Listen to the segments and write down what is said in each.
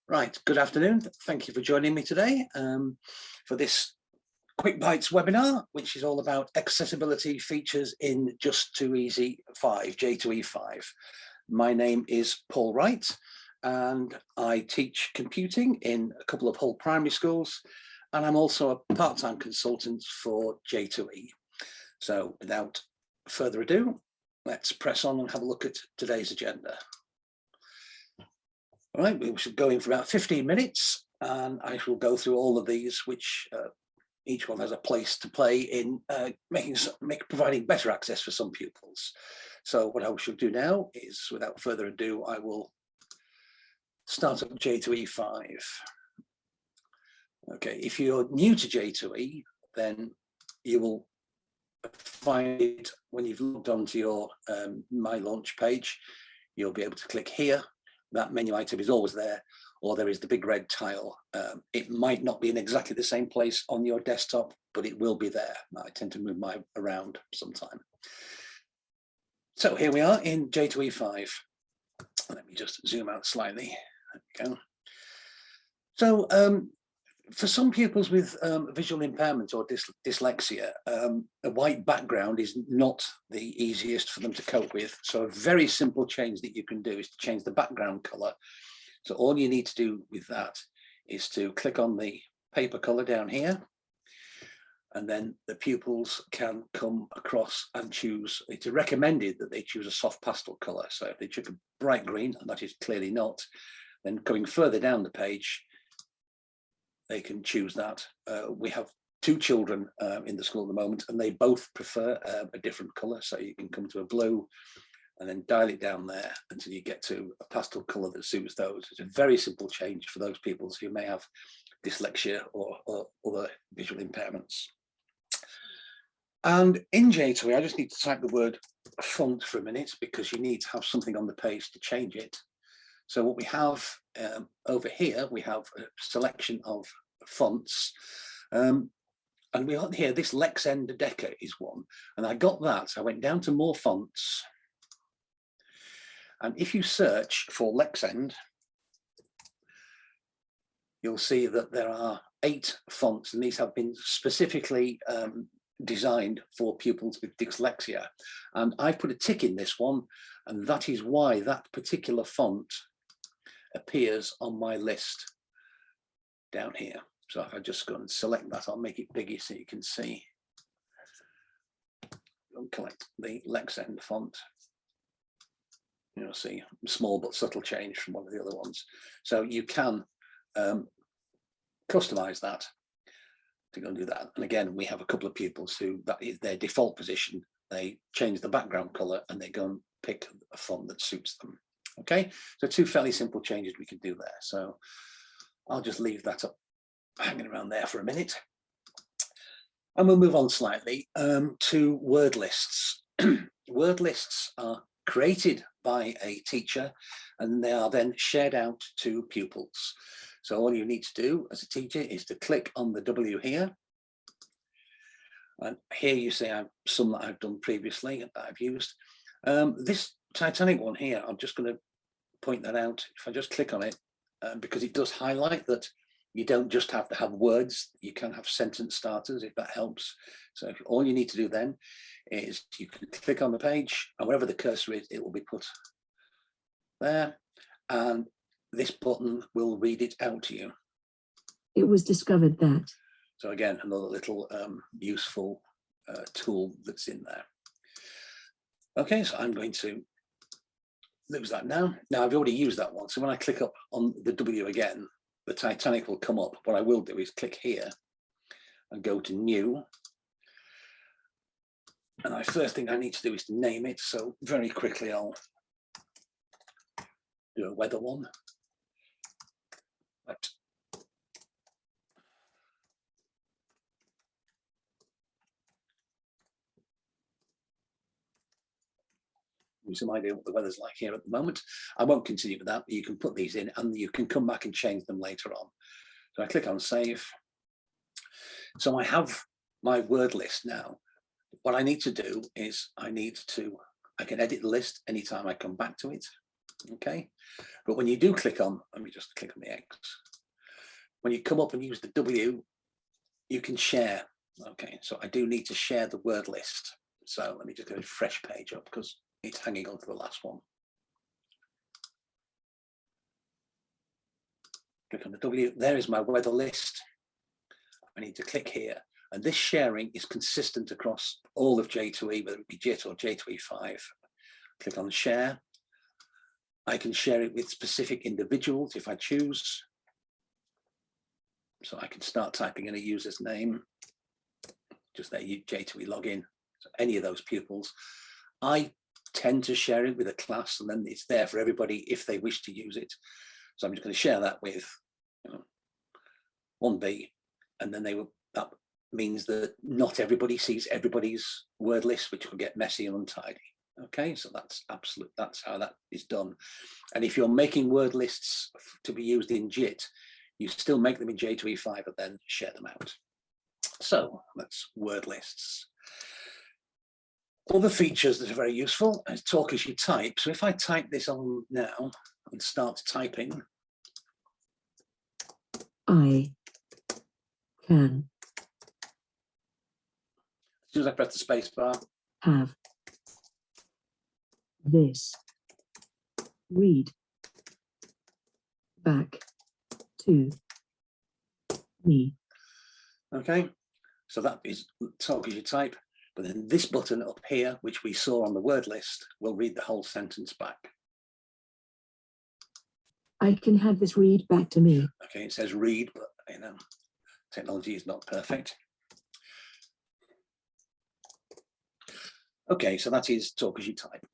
Right, good afternoon. Thank you for joining me today for this Quick Bites webinar, which is all about accessibility features in j2e5, j2e5. My name is Paul Wright, and I teach computing in a couple of Hull primary schools, and I'm also a part-time consultant for J2E. So without further ado, let's press on and have a look at today's agenda. All right, we should go in for about 15 minutes, and I shall go through all of these, which each one has a place to play in providing better access for some pupils. So what I shall do now is, without further ado, I will start up J2E5. Okay, if you're new to J2E, then you will find it when you've logged onto your My Launch page. You'll be able to click here. That menu item is always there, or there is the big red tile. It might not be in exactly the same place on your desktop, but it will be there. I tend to move mine around sometime. So here we are in J2E5. Let me just zoom out slightly. There we go. So for some pupils with visual impairment or dyslexia, a white background is not the easiest for them to cope with. So a very simple change that you can do is to change the background color. So all you need to do with that is to click on the paper color down here, and then the pupils can come across and choose. It's recommended that they choose a soft pastel color. So if they choose a bright green, and that is clearly not, then going further down the page, they can choose that. We have two children in the school at the moment, and they both prefer a different color. So you can come to a blue and then dial it down there until you get to a pastel color that suits those. It's a very simple change for those pupils who may have dyslexia or other visual impairments. And in J2E, I just need to type the word font for a minute, because you need to have something on the page to change it. So what we have over here, we have a selection of fonts, and we got here this Lexend Deca is one, and I got that. I went down to more fonts, and if you search for Lexend, you'll see that there are 8 fonts, and these have been specifically designed for pupils with dyslexia. And I've put a tick in this one, and that is why that particular font appears on my list down here. So if I just go and select that, I'll make it bigger so you can see. I'll collect the Lexend font. You'll see a small but subtle change from one of the other ones. So you can customize that to go and do that. And again, we have a couple of pupils who that is their default position. They change the background color and they go and pick a font that suits them. Okay, so 2 fairly simple changes we can do there. So I'll just leave that up hanging around there for a minute. And we'll move on slightly to word lists. Word lists are created by a teacher, and they are then shared out to pupils. So all you need to do as a teacher is to click on the W here. And here you see some that I've done previously that I've used. This Titanic one here, I'm just going to point that out. If I just click on it, because it does highlight that you don't just have to have words, you can have sentence starters, if that helps. So all you need to do then is you can click on the page, and wherever the cursor is, it will be put there, and this button will read it out to you. It was discovered that. So again, another little useful tool that's in there. Okay, so I'm going to lose that now. Now I've already used that one. So when I click up on the W again, the Titanic will come up. What I will do is click here and go to new. And the first thing I need to do is to name it. So very quickly, I'll do a weather one. Right. Some idea what the weather's like here at the moment. I won't continue with that, but you can put these in and you can come back and change them later on. So I click on save. So I have my word list now. What I need to do is I can edit the list anytime I come back to it. Okay, but when you do click on, let me just click on the X. When you come up and use the W, you can share. Okay, so I do need to share the word list. So let me just go to fresh page up because it's hanging on to the last one. Click on the W, there is my weather list. I need to click here. And this sharing is consistent across all of J2E, whether it be JIT or j2e5. Click on share. I can share it with specific individuals if I choose. So I can start typing in a user's name. Just there, J2E login. So any of those pupils. I tend to share it with a class, and then it's there for everybody if they wish to use it. So I'm just going to share that with 1B, and then that means that not everybody sees everybody's word list, which will get messy and untidy. Okay, so that's how that is done. And if you're making word lists to be used in JIT, you still make them in j2e5 and then share them out. So that's word lists. Other features that are very useful is talk as you type. So if I type this on now and start typing, I can as soon as I press the space bar, have this read back to me. okay, so that is talk as you type, but then this button up here, which we saw on the word list, will read the whole sentence back. I can have this read back to me. Okay, it says read, but technology is not perfect. Okay, so that is talk as you type.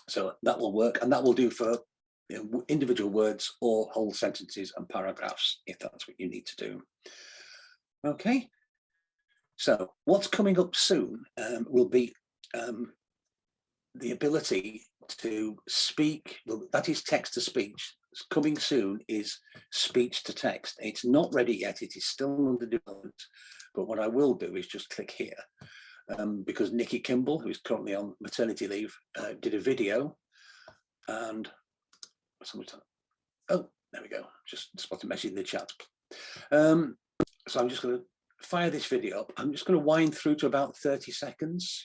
So that will work, and that will do for individual words or whole sentences and paragraphs, if that's what you need to do. Okay, so what's coming up soon will be the ability to speak. That is text to speech. Coming soon is speech to text. It's not ready yet, it is still under development, but what I will do is just click here, because Nikki Kimball, who is currently on maternity leave, did a video, and oh, there we go, just spotted a message in the chat. So I'm just going to fire this video up. I'm just going to wind through to about 30 seconds.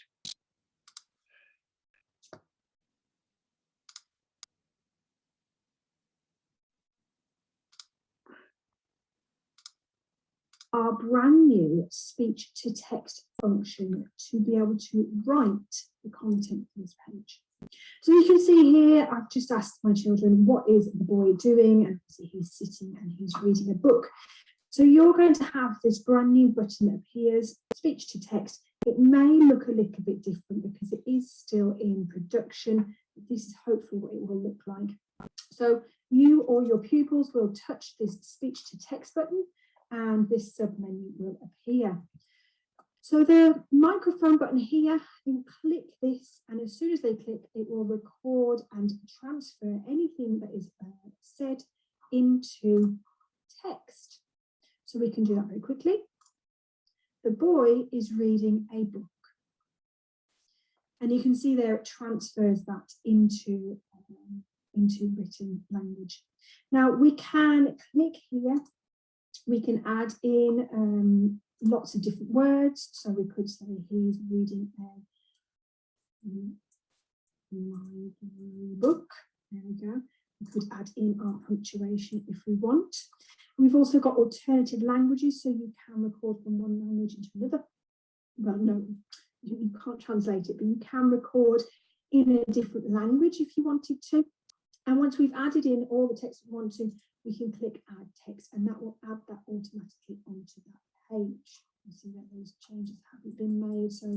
Our brand new speech to text function to be able to write the content for this page. So you can see here, I've just asked my children, what is the boy doing? And he's sitting and he's reading a book. So you're going to have this brand new button that appears, speech to text. It may look a little bit different because it is still in production. This is hopefully what it will look like. So you or your pupils will touch this speech to text button, and this submenu will appear. So the microphone button here, you click this, and as soon as they click, it will record and transfer anything that is said into text. So we can do that very quickly. The boy is reading a book. And you can see there it transfers that into written language. Now we can click here. We can add in lots of different words. So we could say he's reading my book. There we go. We could add in our punctuation if we want. We've also got alternative languages, so you can record from one language into another. Well, no, you can't translate it, but you can record in a different language if you wanted to. And once we've added in all the text we want to, we can click add text, and that will add that automatically onto that page. You see that those changes haven't been made, so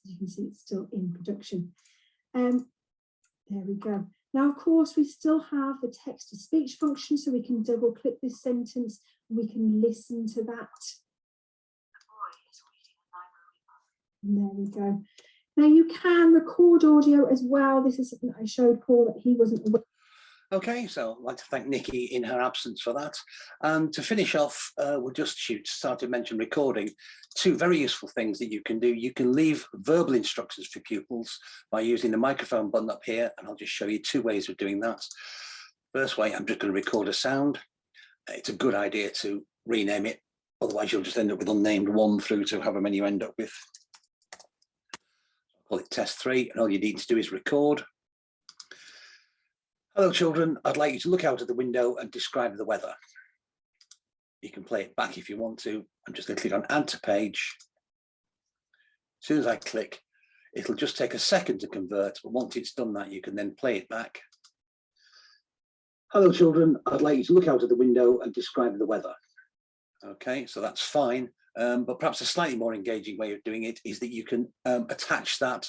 as you can see, it's still in production. There we go. Now, of course, we still have the text to speech function, so we can double click this sentence, and we can listen to that. And there we go. Now you can record audio as well. This is something I showed Paul that he wasn't aware. Okay, so I'd like to thank Nikki in her absence for that. And to finish off, we'll just start to mention recording. Two very useful things that you can do. You can leave verbal instructions for pupils by using the microphone button up here, and I'll just show you two ways of doing that. First way, I'm just going to record a sound. It's a good idea to rename it, otherwise you'll just end up with unnamed 1 through to however many you end up with. I'll call it test 3, and all you need to do is record. Hello children, I'd like you to look out of the window and describe the weather. You can play it back if you want to. I'm just going to click on add to page. As soon as I click, it'll just take a second to convert, but once it's done that, you can then play it back. Hello children, I'd like you to look out of the window and describe the weather. Okay, so that's fine, but perhaps a slightly more engaging way of doing it is that you can attach that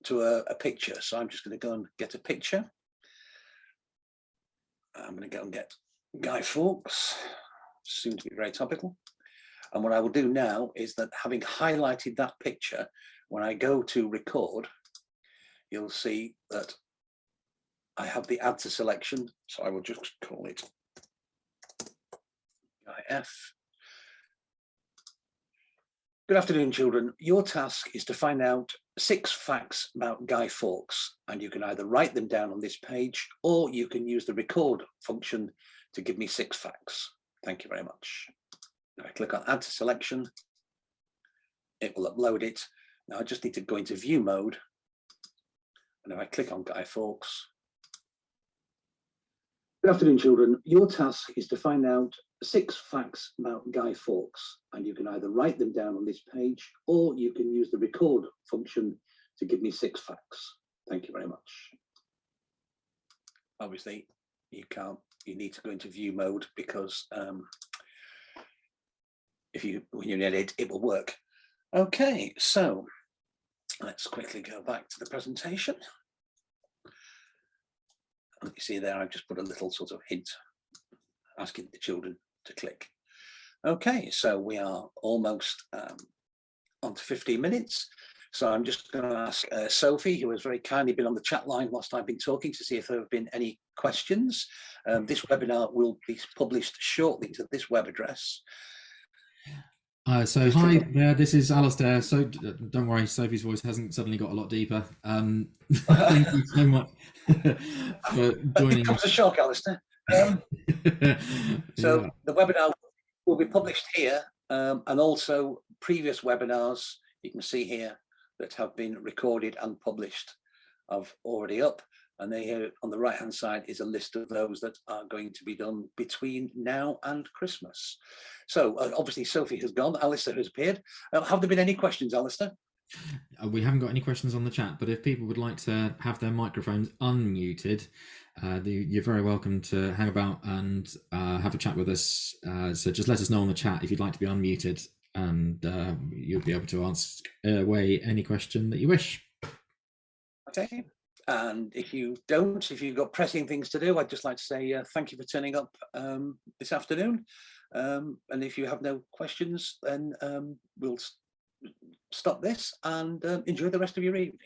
to a picture. So I'm just going to go and get a picture. I'm going to go and get Guy Fawkes, soon to be very topical. And what I will do now is that, having highlighted that picture, when I go to record, you'll see that I have the add to selection. So I will just call it Guy F. Good afternoon, children. Your task is to find out 6 facts about Guy Fawkes, and you can either write them down on this page or you can use the record function to give me 6 facts. Thank you very much. Now I click on add to selection. It will upload it. Now I just need to go into view mode. And if I click on Guy Fawkes. Good afternoon, children. Your task is to find out 6 facts about Guy Fawkes, and you can either write them down on this page or you can use the record function to give me 6 facts. Thank you very much. Obviously, you need to go into view mode because when you edit, it will work. Okay, so let's quickly go back to the presentation. You see there, I've just put a little sort of hint asking the children to click. Okay, so we are almost on to 15 minutes. So I'm just going to ask Sophie, who has very kindly been on the chat line whilst I've been talking, to see if there have been any questions. This webinar will be published shortly to this web address. So hi there, this is Alistair. So don't worry, Sophie's voice hasn't suddenly got a lot deeper. Thank you so much for joining. It comes a shock, Alistair. So the webinar will be published here, and also previous webinars you can see here that have been recorded and published are already up. And there here on the right hand side is a list of those that are going to be done between now and Christmas. So obviously Sophie has gone, Alistair has appeared. Have there been any questions, Alistair? We haven't got any questions on the chat, but if people would like to have their microphones unmuted, you're very welcome to hang about and have a chat with us. So just let us know on the chat if you'd like to be unmuted, and you'll be able to ask away any question that you wish. Okay. And if you've got pressing things to do, I'd just like to say thank you for turning up this afternoon. And if you have no questions, then we'll stop this and enjoy the rest of your evening.